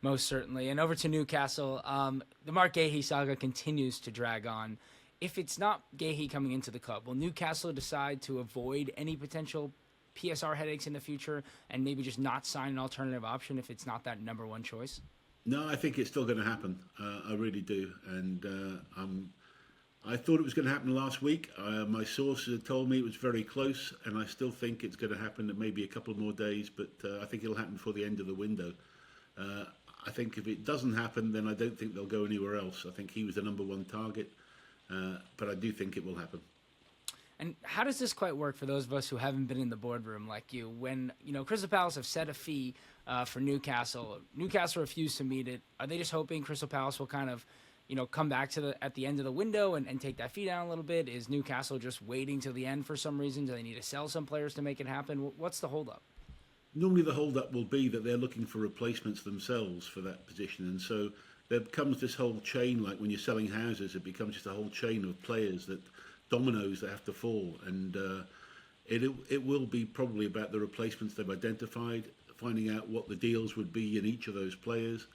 Most certainly. And over to Newcastle, the Mark Gahey saga continues to drag on. If it's not Gahey coming into the club, will Newcastle decide to avoid any potential PSR headaches in the future and maybe just not sign an alternative option if it's not that number one choice? No, I think it's still going to happen. I really do, and I thought it was going to happen last week. My sources had told me it was very close, and I still think it's going to happen in maybe a couple more days. But I think it'll happen before the end of the window. Uh, I think if it doesn't happen, then I don't think they'll go anywhere else. I think he was the number one target, but I do think it will happen. And how does this quite work for those of us who haven't been in the boardroom like you? When Crystal Palace have set a fee for Newcastle, Newcastle refused to meet it. Are they just hoping Crystal Palace will kind of come back to at the end of the window and take that fee down a little bit? Is Newcastle just waiting till the end for some reason? Do they need to sell some players to make it happen? What's the holdup? Normally, the hold-up will be that they're looking for replacements themselves for that position, and so there comes this whole chain. Like when you're selling houses, it becomes just a whole chain of players that dominoes that have to fall, and it will be probably about the replacements they've identified, finding out what the deals would be in each of those players,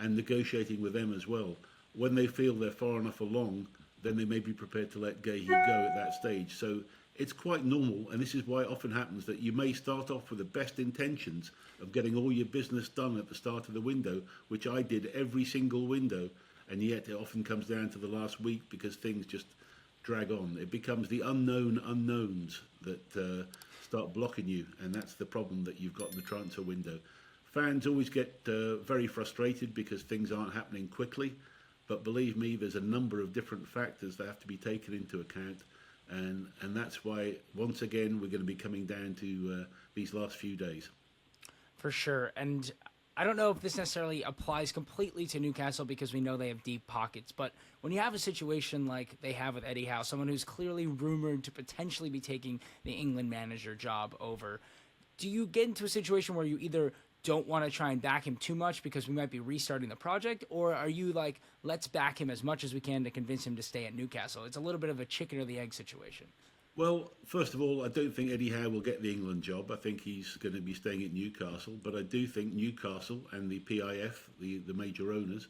and negotiating with them as well. When they feel they're far enough along, then they may be prepared to let Gahey go at that stage. So it's quite normal, and this is why it often happens that you may start off with the best intentions of getting all your business done at the start of the window, which I did every single window, and yet it often comes down to the last week because things just drag on. It becomes the unknown unknowns that start blocking you, and that's the problem that you've got in the transfer window. Fans always get very frustrated because things aren't happening quickly, but believe me, there's a number of different factors that have to be taken into account, and that's why, once again, we're going to be coming down to these last few days. For sure. And I don't know if this necessarily applies completely to Newcastle because we know they have deep pockets, but when you have a situation like they have with Eddie Howe, someone who's clearly rumored to potentially be taking the England manager job over, do you get into a situation where you either don't want to try and back him too much because we might be restarting the project, or are you like, let's back him as much as we can to convince him to stay at Newcastle? It's a little bit of a chicken or the egg situation. Well, first of all, I don't think Eddie Howe will get the England job. I think he's going to be staying at Newcastle. But I do think Newcastle and the PIF, the major owners,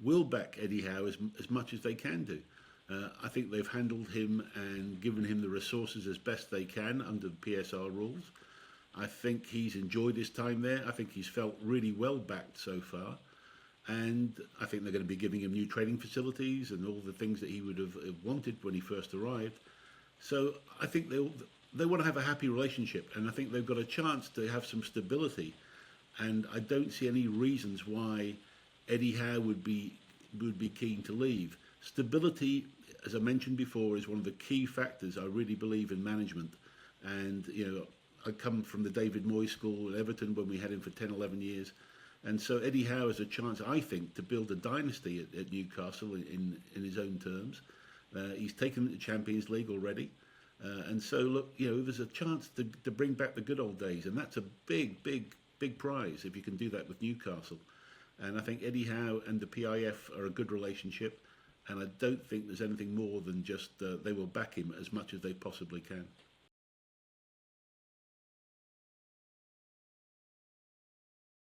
will back Eddie Howe as much as they can do. I think they've handled him and given him the resources as best they can under the PSR rules. I think he's enjoyed his time there. I think he's felt really well backed so far. And I think they're going to be giving him new training facilities and all the things that he would have wanted when he first arrived. So I think they want to have a happy relationship, and I think they've got a chance to have some stability. And I don't see any reasons why Eddie Howe would be keen to leave. Stability, as I mentioned before, is one of the key factors I really believe in management. And I come from the David Moyes school at Everton when we had him for 10, 11 years. And so Eddie Howe has a chance, I think, to build a dynasty at Newcastle in his own terms. He's taken them to the Champions League already. And so, look, there's a chance to bring back the good old days. And that's a big, big, big prize if you can do that with Newcastle. And I think Eddie Howe and the PIF are a good relationship. And I don't think there's anything more than just they will back him as much as they possibly can.